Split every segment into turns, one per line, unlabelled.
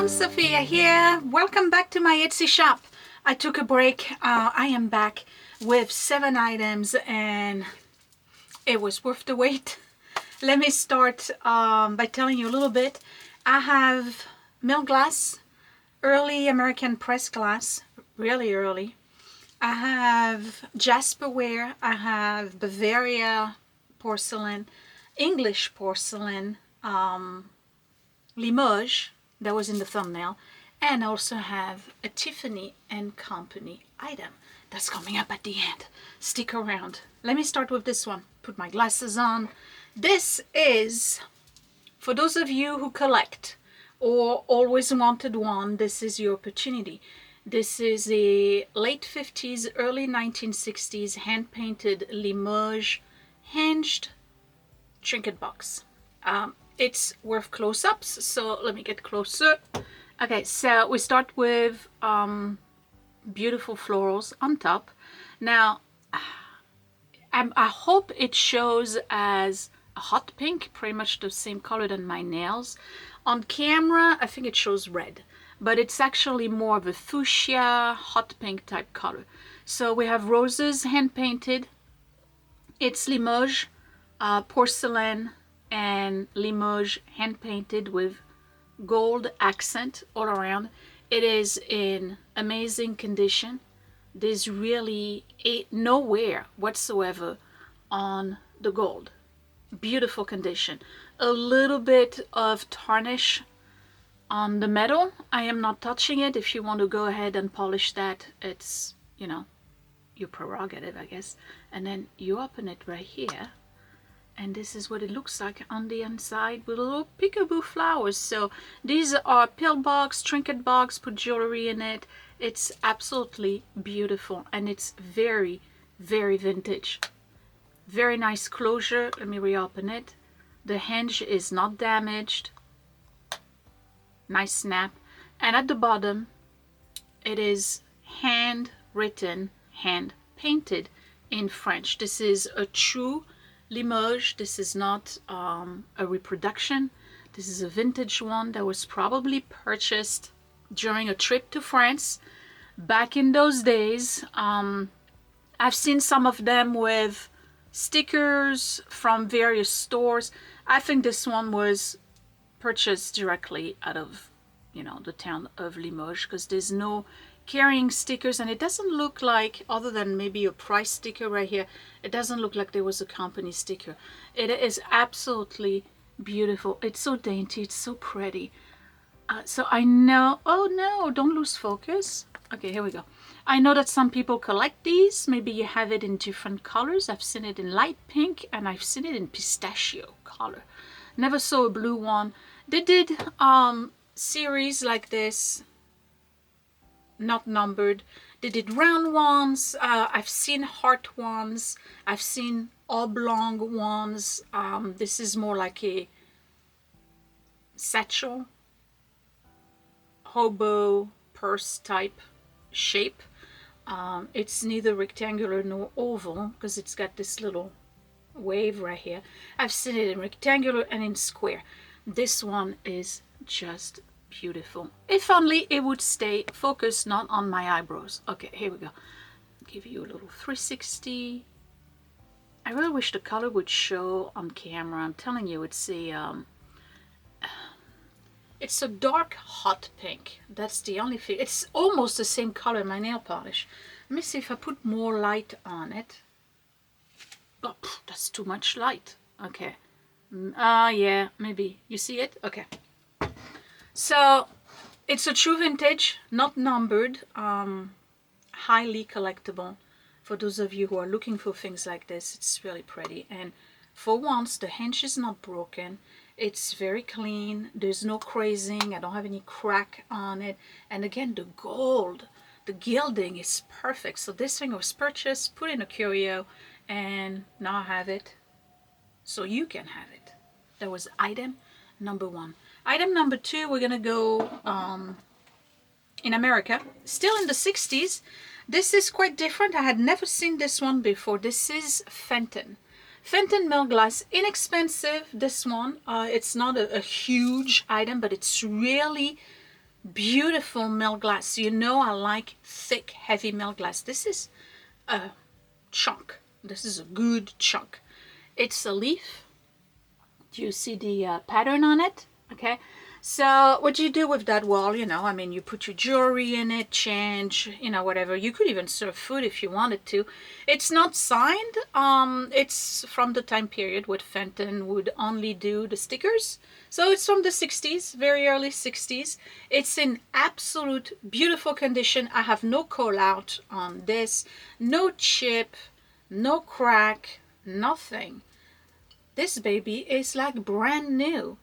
everyone, Sophia here. Welcome back to my Etsy shop. I took a break. I am back with 7 items and it was worth the wait. Let me start by telling you a little bit. I have milk glass, early American press glass, really early. I have Jasperware. I have Bavaria porcelain, English porcelain, Limoges, that was in the thumbnail, and I also have a Tiffany and Company item that's coming up at the end. Stick around. Let me start with this one. Put my glasses on. This is, for those of you who collect or always wanted one, this is your opportunity. This is a late 50s, early 1960s hand-painted Limoges hinged trinket box. It's worth close-ups, so let me get closer. Okay, so we start with beautiful florals on top. Now, I hope it shows as a hot pink, pretty much the same color than my nails. On camera, I think it shows red, but it's actually more of a fuchsia, hot pink type color. So we have roses hand-painted. It's Limoges porcelain and Limoges hand-painted with gold accent all around. It is in amazing condition. There's really no wear whatsoever on the gold. Beautiful condition. A little bit of tarnish on the metal. I am not touching it. If you want to go ahead and polish that, it's, you know, your prerogative, I guess. And then you open it right here, and this is what it looks like on the inside with little peekaboo flowers. So these are pill box, trinket box, put jewelry in it. It's absolutely beautiful, and it's very, very vintage. Very nice closure. Let me reopen it. The hinge is not damaged. Nice snap. And at the bottom, it is hand-written, hand-painted in French. This is a true Limoges. This is not a reproduction. This is a vintage one that was probably purchased during a trip to France back in those days. I've seen some of them with stickers from various stores. I think this one was purchased directly out of, you know, the town of Limoges, because there's no carrying stickers, and it doesn't look like, other than maybe a price sticker right here, it doesn't look like there was a company sticker. It is absolutely beautiful. It's so dainty, it's so pretty. So I know, oh no, don't lose focus. Okay, here we go. I know that some people collect these. Maybe you have it in different colors. I've seen it in light pink, and I've seen it in pistachio color. Never saw a blue one. They did series like this, not numbered. They did round ones. I've seen heart ones. I've seen oblong ones. This is more like a satchel, hobo, purse type shape. It's neither rectangular nor oval because it's got this little wave right here. I've seen it in rectangular and in square. This one is just beautiful. If only it would stay focused, not on my eyebrows. Okay, here we go. Give you a little 360. I really wish the color would show on camera. I'm telling you, it's a dark hot pink. That's the only thing. It's almost the same color in my nail polish. Let me see if I put more light on it. Oh, that's too much light. Okay. Yeah, maybe. You see it? Okay. So it's a true vintage, not numbered, highly collectible. For those of you who are looking for things like this, it's really pretty. And for once, the hinge is not broken. It's very clean. There's no crazing. I don't have any crack on it. And again, the gold, the gilding is perfect. So this thing was purchased, put in a curio, and now I have it. So you can have it. That was item number 1. Item number 2, we're gonna go in America, still in the 60s. This is quite different. I had never seen this one before. This is Fenton. Fenton milk glass, inexpensive, this one. It's not a huge item, but it's really Beautiful mill glass. You know I like thick, heavy mill glass. This is a chunk. This is a good chunk. It's a leaf. Do you see the pattern on it? Okay. So what do you do with that wall? You know, I mean, you put your jewelry in it, change, you know, whatever. You could even serve food if you wanted to. It's not signed. It's from the time period when Fenton would only do the stickers. So it's from the 60s, very early 60s. It's in absolute beautiful condition. I have no call out on this. No chip, no crack, nothing. This baby is like brand new.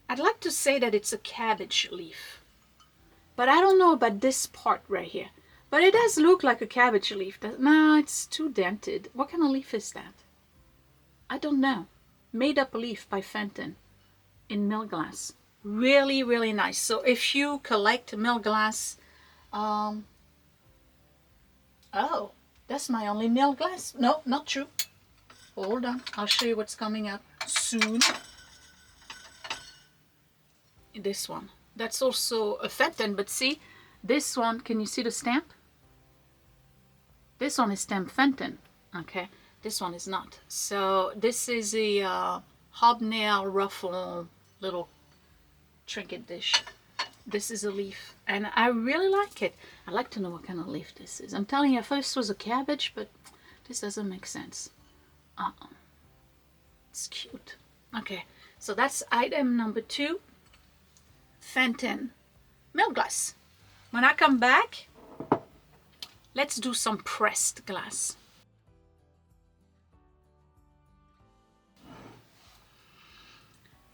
I'd like to say that it's a cabbage leaf, but I don't know about this part right here. But it does look like a cabbage leaf. No, it's too dented. What kind of leaf is that? I don't know. Made up leaf by Fenton in mill glass. Really, really nice. So if you collect mill glass, oh, that's my only mill glass. No, not true. Hold on. I'll show you what's coming up soon. This one. That's also a Fenton, but see, this one, can you see the stamp? This one is stamped Fenton, okay? This one is not. So this is a hobnail ruffle little trinket dish. This is a leaf, and I really like it. I'd like to know what kind of leaf this is. I'm telling you, I thought this was a cabbage, but this doesn't make sense. It's cute. Okay, so that's item number 2. Fenton mill glass. When I come back, let's do some pressed glass.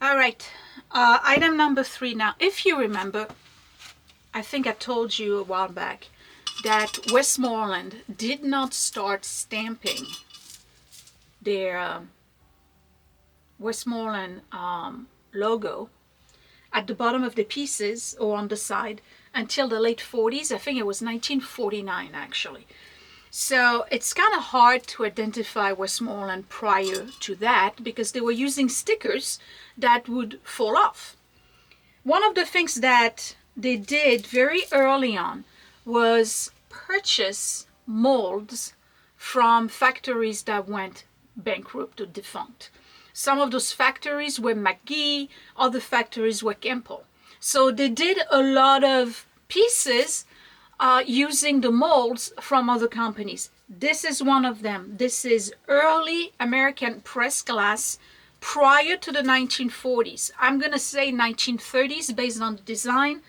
All right, item number 3 now. If you remember, I think I told you a while back that Westmoreland did not start stamping their Westmoreland logo at the bottom of the pieces or on the side until the late 40s. I think it was 1949 actually. So it's kind of hard to identify Westmoreland prior to that because they were using stickers that would fall off. One of the things that they did very early on was purchase molds from factories that went bankrupt or defunct. Some of those factories were McGee, other factories were Campbell. So they did a lot of pieces using the molds from other companies. This is one of them. This is early American press glass prior to the 1940s. I'm going to say 1930s based on the design.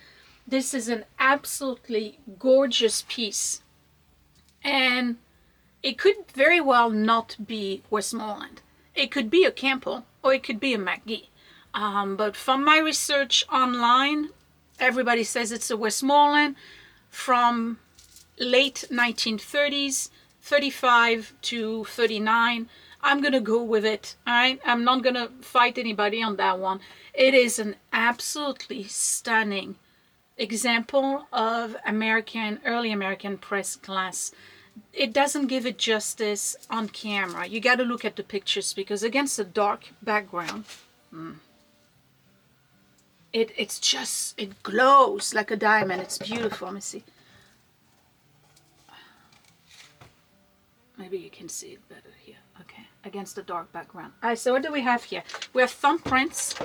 This is an absolutely gorgeous piece. And it could very well not be Westmoreland. It could be a Campbell or it could be a McGee. But from my research online, everybody says it's a Westmoreland from late 1930s, 35 to 39. I'm going to go with it. All right? I'm not going to fight anybody on that one. It is an absolutely stunning example of early American press glass. It doesn't give it justice on camera. You got to look at the pictures because against a dark background, it glows like a diamond. It's beautiful. Let me see. Maybe you can see it better here. Okay, against the dark background. All right, so what do we have here? We have thumbprints.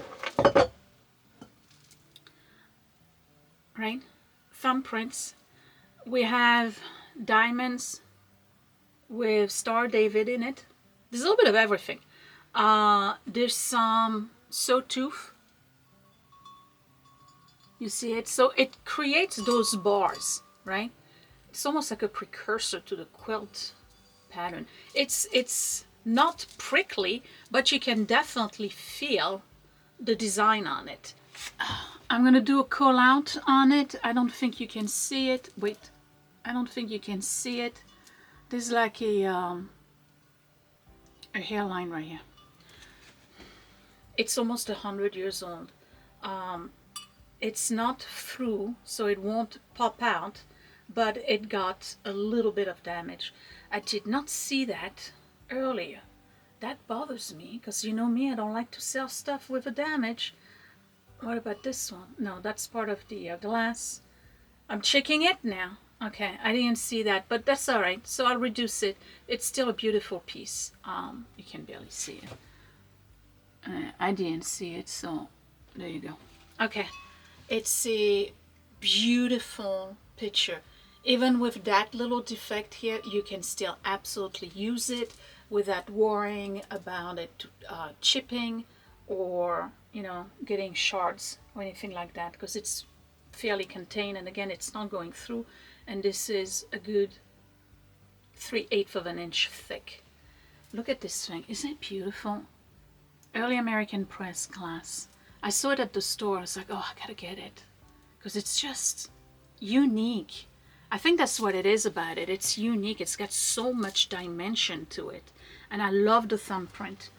Right? Thumbprints. We have diamonds with Star David in it. There's a little bit of everything. There's some sawtooth. You see it? So it creates those bars, right? It's almost like a precursor to the quilt pattern. It's not prickly, but you can definitely feel the design on it. I'm going to do a call out on it. I don't think you can see it. Wait. I don't think you can see it. There's like a hairline right here. It's almost 100 years old. It's not through, so it won't pop out, but it got a little bit of damage. I did not see that earlier. That bothers me, because you know me, I don't like to sell stuff with a damage. What about this one? No, that's part of the glass. I'm checking it now. Okay, I didn't see that, but that's all right. So I'll reduce it. It's still a beautiful piece. You can barely see it. I didn't see it, so there you go. Okay, it's a beautiful picture. Even with that little defect here, you can still absolutely use it without worrying about it chipping or, you know, getting shards or anything like that, because it's fairly contained, and again, it's not going through, and this is a good 3/8 of an inch thick. Look at this thing. Isn't it beautiful? Early American press glass. I saw it at the store. I was like, oh, I gotta get it, because it's just unique. I think that's what it is about it. It's unique. It's got so much dimension to it, and I love the thumbprint.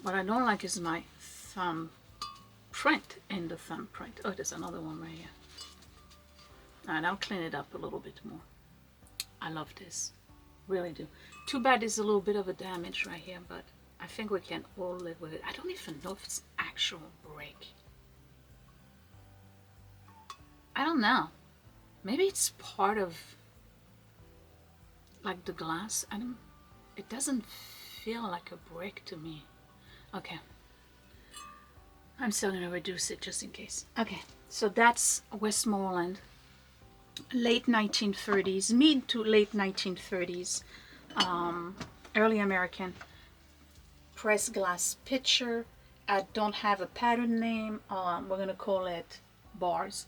What I don't like is my thumb print in the thumbprint. Oh, there's another one right here. All right, I'll clean it up a little bit more. I love this, really do. Too bad there's a little bit of a damage right here, but I think we can all live with it. I don't even know if it's actual brick. I don't know. Maybe it's part of like the glass. It doesn't feel like a brick to me. Okay. I'm still gonna reduce it just in case. Okay, so that's Westmoreland, late 1930s, mid to late 1930s, early American press glass pitcher. I don't have a pattern name. We're gonna call it bars.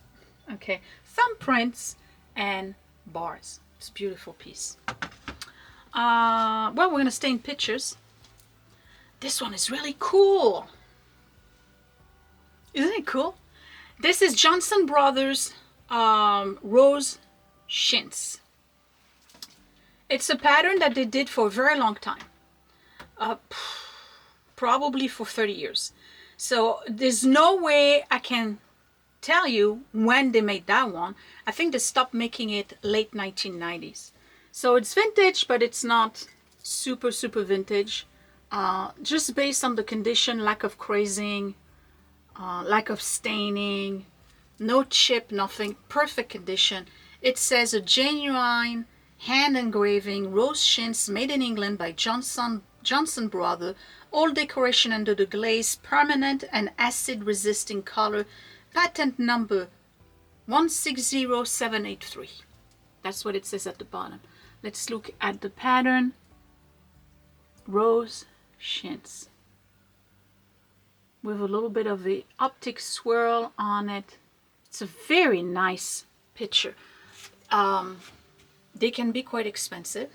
Okay, thumbprints and bars. It's a beautiful piece. Well, we're gonna stay in pictures. This one is really cool. Isn't it cool? This is Johnson Brothers Rose Shints. It's a pattern that they did for a very long time. Probably for 30 years. So there's no way I can tell you when they made that one. I think they stopped making it late 1990s. So it's vintage, but it's not super vintage. Just based on the condition, lack of crazing, lack of staining, no chip, nothing, perfect condition. It says a genuine hand engraving rose shints made in England by Johnson Brothers, all decoration under the glaze, permanent and acid resisting color, patent number 160783. That's what it says at the bottom. Let's look at the pattern. Rose Shints with a little bit of the optic swirl on it. It's a very nice picture. They can be quite expensive.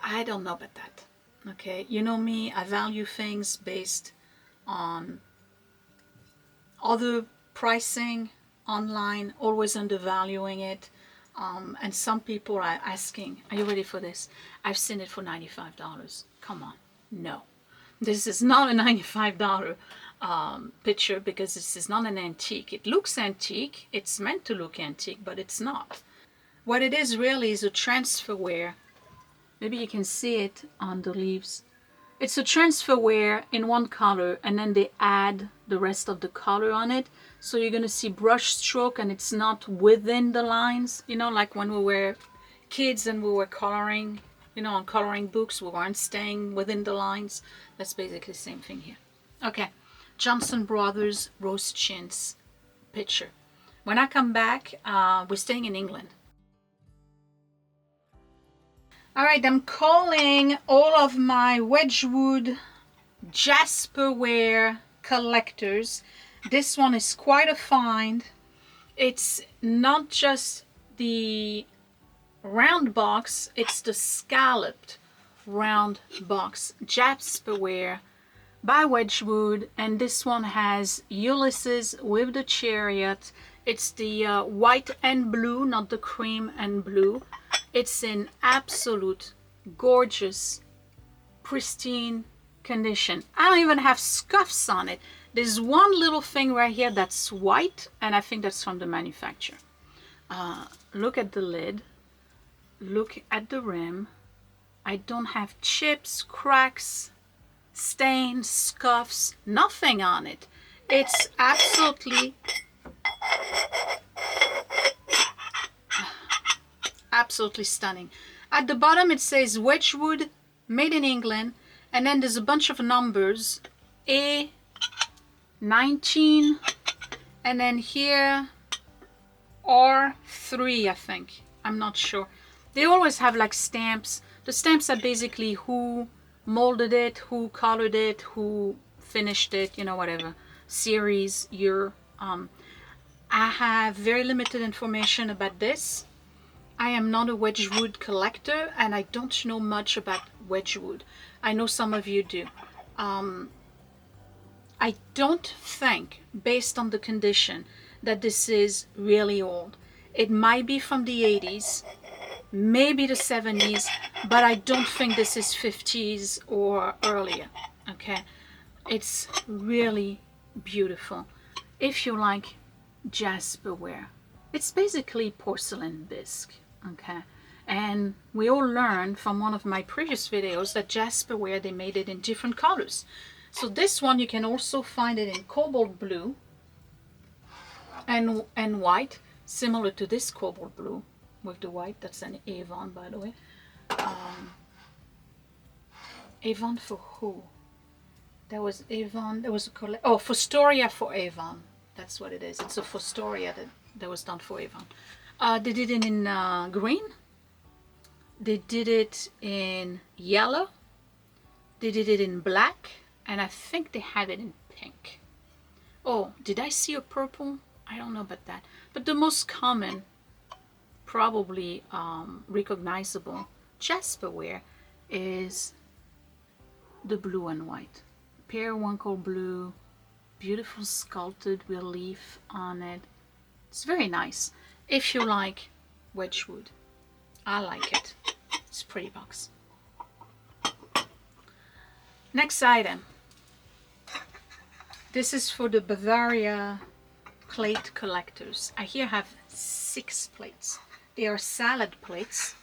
I don't know about that. Okay, you know me, I value things based on other pricing online, always undervaluing it. And some people are asking, are you ready for this? I've seen it for $95. Come on. No. This is not a $95 picture, because this is not an antique. It looks antique. It's meant to look antique, but it's not. What it is really is a transferware. Maybe you can see it on the leaves. It's a transferware in one color, and then they add the rest of the color on it. So you're going to see brush stroke, and it's not within the lines. You know, like when we were kids and we were coloring, you know, on coloring books, we weren't staying within the lines. That's basically the same thing here. Okay, Johnson Brothers Rose Shints picture. When I come back, we're staying in England. All right, I'm calling all of my Wedgewood Jasperware collectors. This one is quite a find. It's not just the round box, it's the scalloped round box. Jasperware by Wedgewood, and this one has Ulysses with the chariot. It's the white and blue, not the cream and blue. It's in absolute gorgeous, pristine condition. I don't even have scuffs on it. There's one little thing right here that's white, and I think that's from the manufacturer. Look at the lid. Look at the rim. I don't have chips, cracks, stains, scuffs, nothing on it. It's absolutely stunning. At the bottom it says Wedgewood, made in England, and then there's a bunch of numbers, A19, and then here R3, I think. I'm not sure. They always have like stamps. The stamps are basically who molded it, who colored it, who finished it, you know, whatever. Series, year. I have very limited information about this. I am not a Wedgewood collector and I don't know much about Wedgewood. I know some of you do. I don't think, based on the condition, that this is really old. It might be from the 80s, maybe the 70s, but I don't think this is 50s or earlier. Okay, it's really beautiful. If you like Jasperware, it's basically porcelain bisque. Okay, and we all learned from one of my previous videos that Jasperware, they made it in different colors. So this one you can also find it in cobalt blue and white, similar to this cobalt blue with the white. That's an Avon, by the way. Avon for who? That was Avon. There was a oh, Fostoria for Avon. That's what it is. It's a Fostoria that was done for Avon. They did it in green. They did it in yellow. They did it in black. And I think they had it in pink. Oh, did I see a purple? I don't know about that. But the most common, probably recognizable Jasperware is the blue and white. Periwinkle blue, beautiful sculpted relief on it. It's very nice. If you like Wedgewood, I like it. It's a pretty box. Next item. This is for the Bavaria plate collectors. I here have 6 plates. They are salad plates,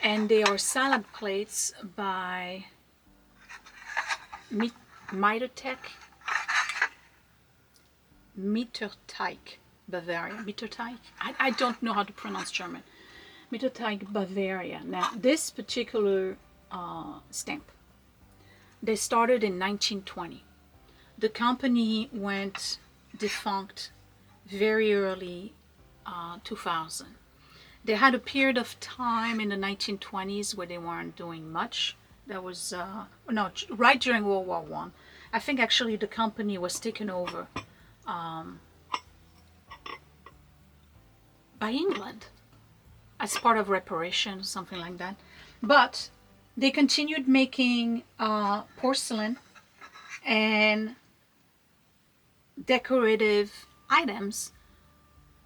and they are salad plates by Mitterteich, Bavaria. Mitterteich? I don't know how to pronounce German. Mitterteich, Bavaria. Now, this particular stamp, they started in 1920. The company went defunct very early 2000. They had a period of time in the 1920s where they weren't doing much. That was no, right during World War I. I think actually the company was taken over by England as part of reparations, something like that. But they continued making porcelain and decorative items.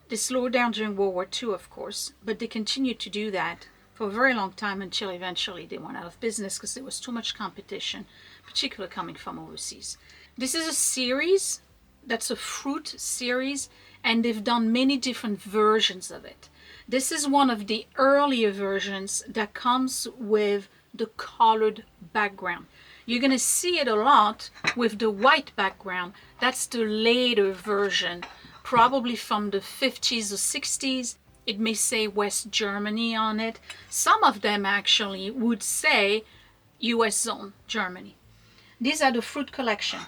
They slowed down during World War II, of course, but they continued to do that for a very long time until eventually they went out of business because there was too much competition, particularly coming from overseas. This is a series, that's a fruit series, and they've done many different versions of it. This is one of the earlier versions that comes with the colored background. You're going to see it a lot with the white background. That's the later version, probably from the 50s or 60s. It may say West Germany on it. Some of them actually would say US zone, Germany. These are the fruit collection.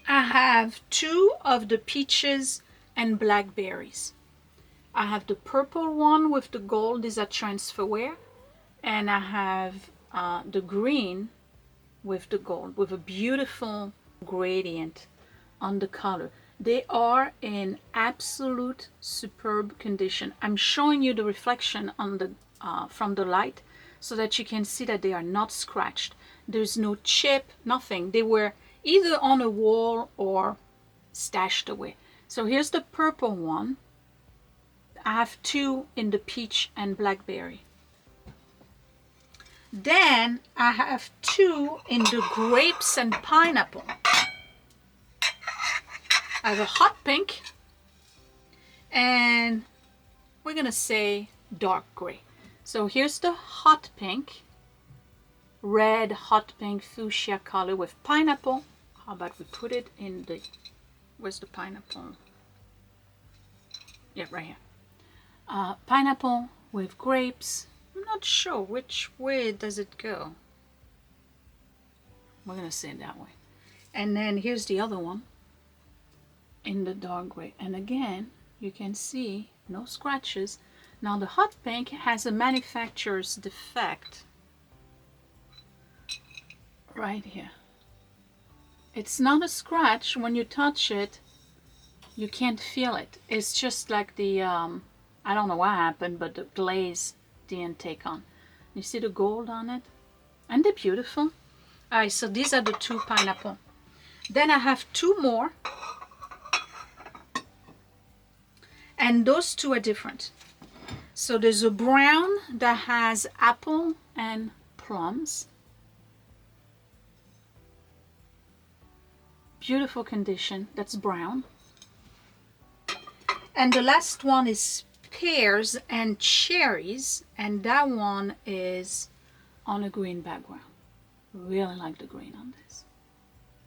I have 2 of the peaches and blackberries. I have the purple one with the gold. These are transferware. And I have the green with the gold, with a beautiful gradient on the color. They are in absolute superb condition. I'm showing you the reflection on the from the light so that you can see that they are not scratched. There's no chip, nothing. They were either on a wall or stashed away. So here's the purple one. I have 2 in the peach and blackberry. Then I have 2 in the grapes and pineapple. I have a hot pink and we're gonna say dark gray. So here's the hot pink, red hot pink fuchsia color with pineapple, How about we put it in the, where's the pineapple? Yeah, right here. Pineapple with grapes. I'm not sure which way does it go. We're gonna say it that way. And then here's the other one in the dark gray. And again, you can see no scratches. Now the hot pink has a manufacturer's defect right here. It's not a scratch. When you touch it, you can't feel it. It's just like the, I don't know what happened, but the glaze didn't take on. You see the gold on it? Aren't they beautiful? Alright, so these are the two pineapple. Then I have two more. And those two are different. So there's a brown that has apple and plums. Beautiful condition. That's brown. And the last one is pears and cherries. And that one is on a green background. Really like the green on this.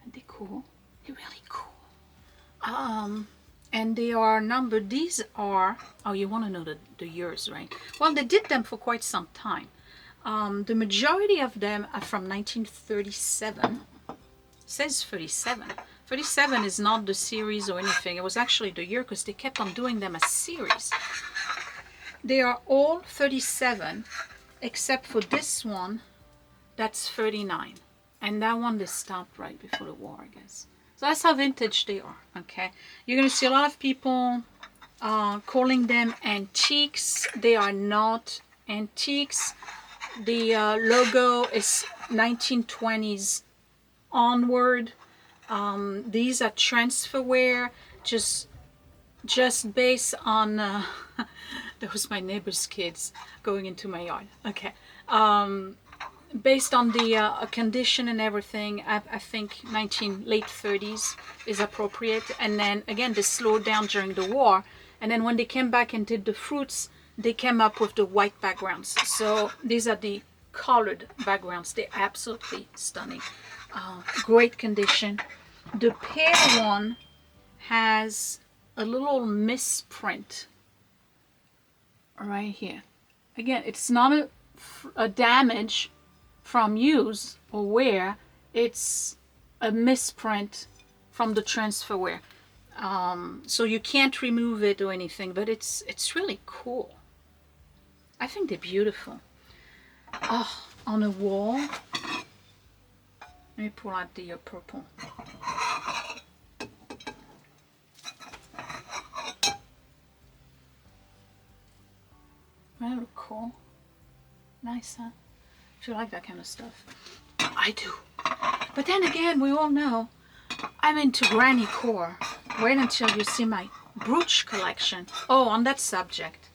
And they're cool. They're really cool. And they are numbered. These are, oh, you want to know the years, right? Well, they did them for quite some time. The majority of them are from 1937. It says 37. 37 is not the series or anything. It was actually the year because they kept on doing them as series. They are all 37 except for this one. That's 39. And that one they stopped right before the war, I guess. So that's how vintage they are, okay? You're going to see a lot of people calling them antiques. They are not antiques. The logo is 1920s onward. These are transferware, just based on... that was my neighbor's kids going into my yard. Okay. Based on the condition and everything, I think late 30s is appropriate. And then again, they slowed down during the war. And then when they came back and did the fruits, they came up with the white backgrounds. So these are the colored backgrounds. They're absolutely stunning. Great condition. The pear one has a little misprint right here. Again, it's not a damage from use or wear, it's a misprint from the transferware. So you can't remove it or anything, but it's really cool. I think they're beautiful. Oh, on a wall. Let me pull out the purple. That look cool. Nice, huh? You like that kind of stuff? I do. But then again, we all know I'm into granny core. Wait until you see my brooch collection. Oh, on that subject,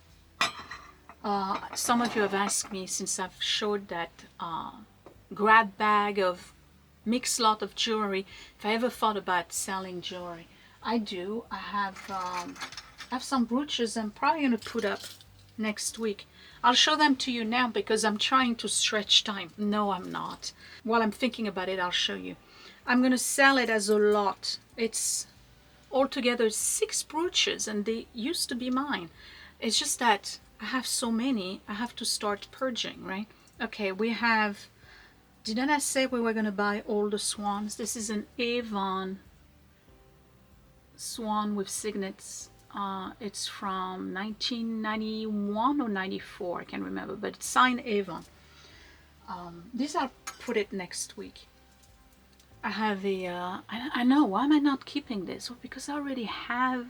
some of you have asked me, since I've showed that grab bag of mixed lot of jewelry, if I ever thought about selling jewelry. I do. I have some brooches I'm probably going to put up next week. I'll show them to you now because I'm trying to stretch time. No, I'm not. While I'm thinking about it, I'll show you. I'm going to sell it as a lot. It's altogether 6 brooches and they used to be mine. It's just that I have so many, I have to start purging, right? Okay, we have, didn't I say we were going to buy all the swans? This is an Avon swan with signets. It's from 1991 or 94, I can't remember, but it's signed Avon. These I'll put it next week. I have a, I know, why am I not keeping this? Well, because I already have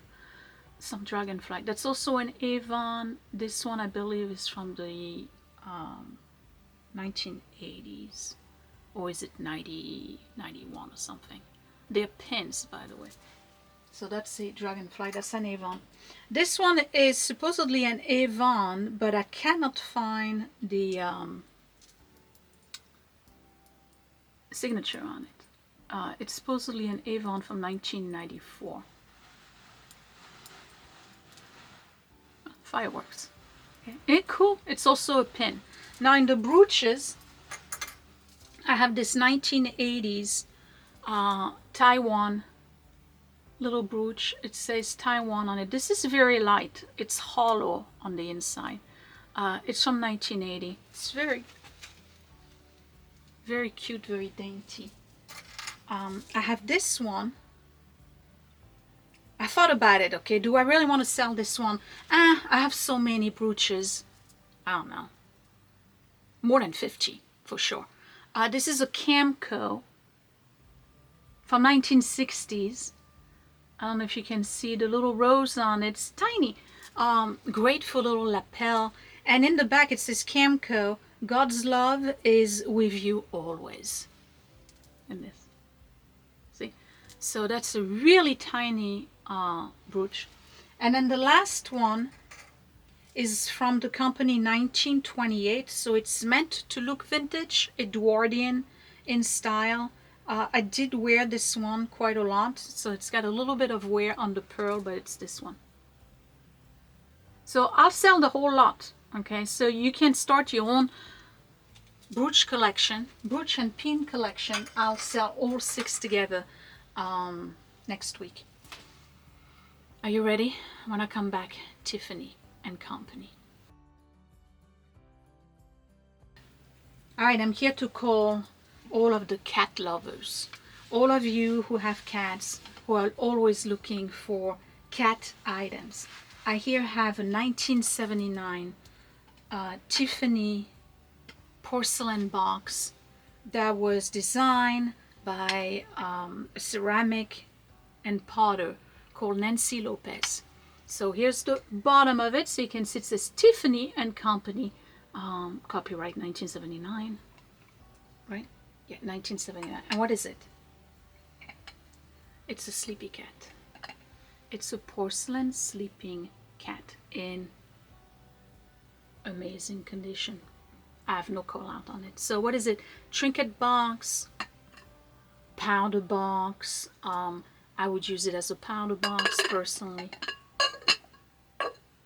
some dragonfly. That's also an Avon. This one I believe is from the 1980s. Or is it 90, 91 or something? They're pins, by the way. So that's a dragonfly, that's an Avon. This one is supposedly an Avon, but I cannot find the signature on it. It's supposedly an Avon from 1994. Fireworks. Okay. Ain't cool? It's also a pin. Now in the brooches, I have this 1980s Taiwan little brooch. It says Taiwan on it. This is very light. It's hollow on the inside. It's from 1980. It's very, very cute, very dainty. I have this one. I thought about it, okay, do I really want to sell this one? I have so many brooches. I don't know. More than 50, for sure. This is a Camco from 1960s. I don't know if you can see the little rose on it. It's tiny. Great for little lapel. And in the back it says Camco, God's love is with you always. In this. See? So that's a really tiny brooch. And then the last one is from the company 1928. So it's meant to look vintage, Edwardian in style. I did wear this one quite a lot, so it's got a little bit of wear on the pearl, but it's this one. So I'll sell the whole lot, okay? So you can start your own brooch collection, brooch and pin collection. I'll sell all 6 together next week. Are you ready? When I come back, Tiffany and Company. All right, I'm here to call all of the cat lovers, all of you who have cats, who are always looking for cat items. I here have a 1979 Tiffany porcelain box that was designed by a ceramic and potter called Nancy Lopez. So here's the bottom of it, so you can see it says Tiffany and Company, copyright 1979, right? Yeah, 1979. And what is it? It's a sleepy cat. It's a porcelain sleeping cat in amazing condition. I have no call out on it. So what is it? Trinket box, powder box. I would use it as a powder box personally.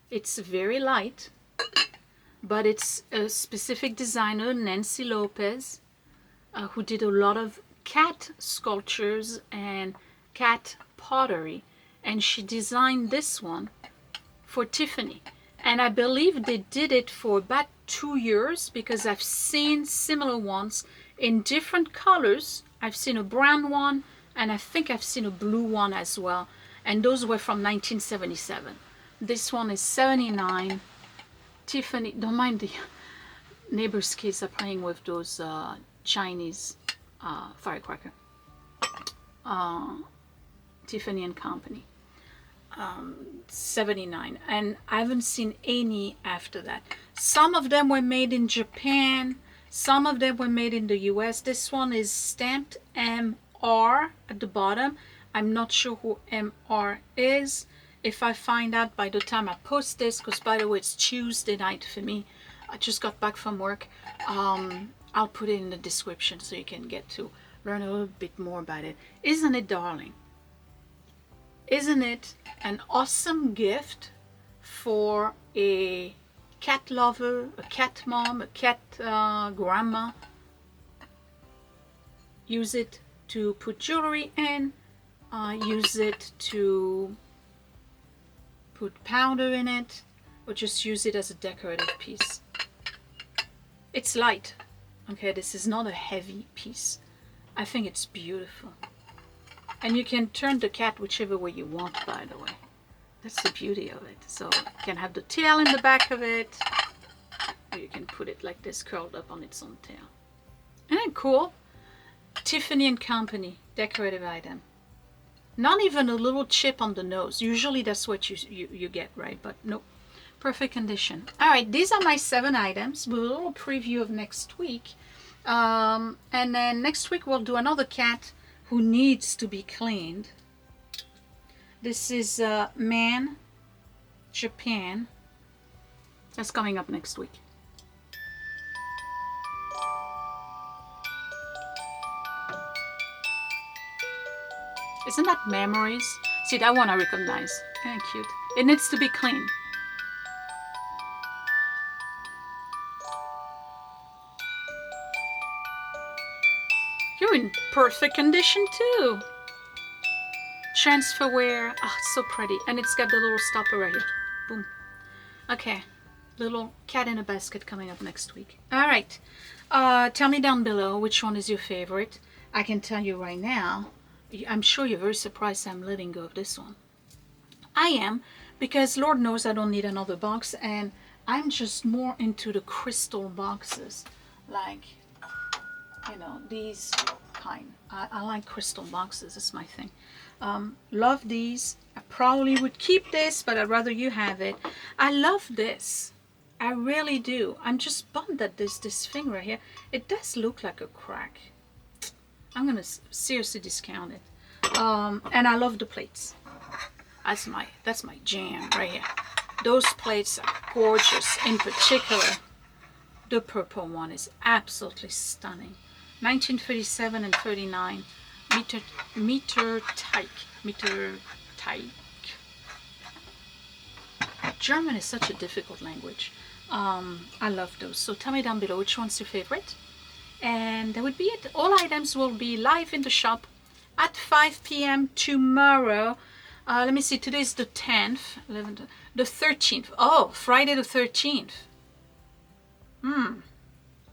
It's very light, but it's a specific designer, Nancy Lopez, who did a lot of cat sculptures and cat pottery, and she designed this one for Tiffany. And I believe they did it for about 2 years, because I've seen similar ones in different colors. I've seen a brown one, and I think I've seen a blue one as well, and those were from 1977. This one is 79. Tiffany, don't mind the neighbors' kids are playing with those Chinese firecracker. Tiffany and Company. 79, and I haven't seen any after that. Some of them were made in Japan, some of them were made in the US. This one is stamped MR at the bottom. I'm not sure who MR is. If I find out by the time I post this, because by the way it's Tuesday night for me, I just got back from work, I'll put it in the description so you can get to learn a little bit more about it. Isn't it darling? Isn't it an awesome gift for a cat lover, a cat mom, a cat grandma? Use it to put jewelry in, use it to put powder in it, or just use it as a decorative piece. It's light, okay? This is not a heavy piece. I think it's beautiful. And you can turn the cat whichever way you want, by the way. That's the beauty of it. So you can have the tail in the back of it, or you can put it like this, curled up on its own tail. Isn't that cool? Tiffany and Company, decorative item. Not even a little chip on the nose. Usually that's what you get, right? But nope. Perfect condition. All right, these are my 7 items with a little preview of next week. And then next week we'll do another cat who needs to be cleaned. This is Man, Japan. That's coming up next week. Isn't that Memories? See, that one I recognize. Very cute. It needs to be cleaned. They're in perfect condition too. Transferware. Oh, it's so pretty. And it's got the little stopper right here. Boom. Okay. Little cat in a basket coming up next week. All right. Tell me down below which one is your favorite. I can tell you right now, I'm sure you're very surprised I'm letting go of this one. I am, because Lord knows I don't need another box, and I'm just more into the crystal boxes, like, you know, these kind. I like crystal boxes. It's my thing. Love these. I probably would keep this, but I'd rather you have it. I love this. I really do. I'm just bummed that this thing right here, it does look like a crack. I'm gonna seriously discount it. And I love the plates. That's my jam right here. Those plates are gorgeous. In particular, the purple one is absolutely stunning. 1937 and 39. Meter teig. German is such a difficult language. I love those. So tell me down below which one's your favorite. And that would be it. All items will be live in the shop at 5 p.m. tomorrow. Let me see, today's the 10th, 11th, the 13th. Oh, Friday the 13th.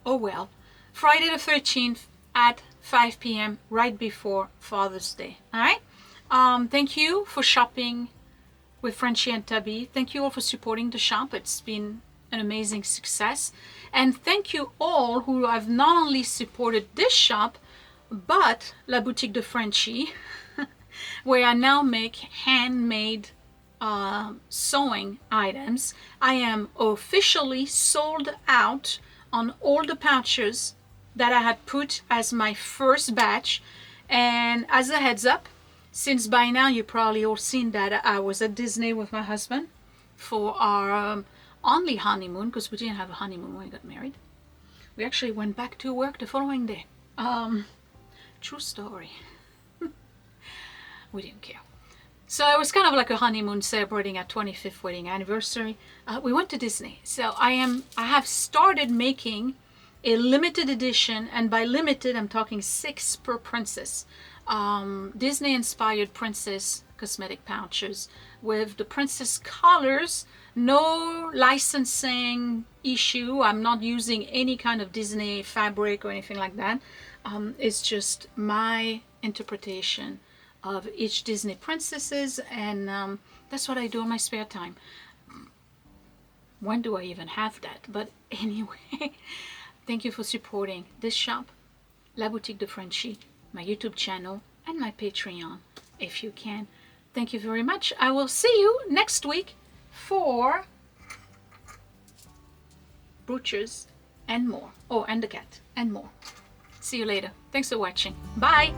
Oh well. Friday the 13th at 5 p.m. right before Father's Day. All right? Thank you for shopping with Frenchy and Tubby. Thank you all for supporting the shop. It's been an amazing success. And thank you all who have not only supported this shop, but La Boutique de Frenchy, where I now make handmade sewing items. I am officially sold out on all the pouches that I had put as my first batch. And as a heads up, since by now you probably all seen that I was at Disney with my husband for our only honeymoon, because we didn't have a honeymoon when we got married. We actually went back to work the following day. True story. We didn't care. So it was kind of like a honeymoon celebrating our 25th wedding anniversary. We went to Disney. So I have started making a limited edition, and by limited I'm talking 6 per princess. Disney inspired princess cosmetic pouches with the princess colors. No licensing issue. I'm not using any kind of Disney fabric or anything like that. It's just my interpretation of each Disney princesses, and that's what I do in my spare time. When do I even have that? But anyway, thank you for supporting this shop, La Boutique de Frenchy, my YouTube channel, and my Patreon, if you can. Thank you very much. I will see you next week for brooches and more. Oh, and the cat and more. See you later. Thanks for watching. Bye.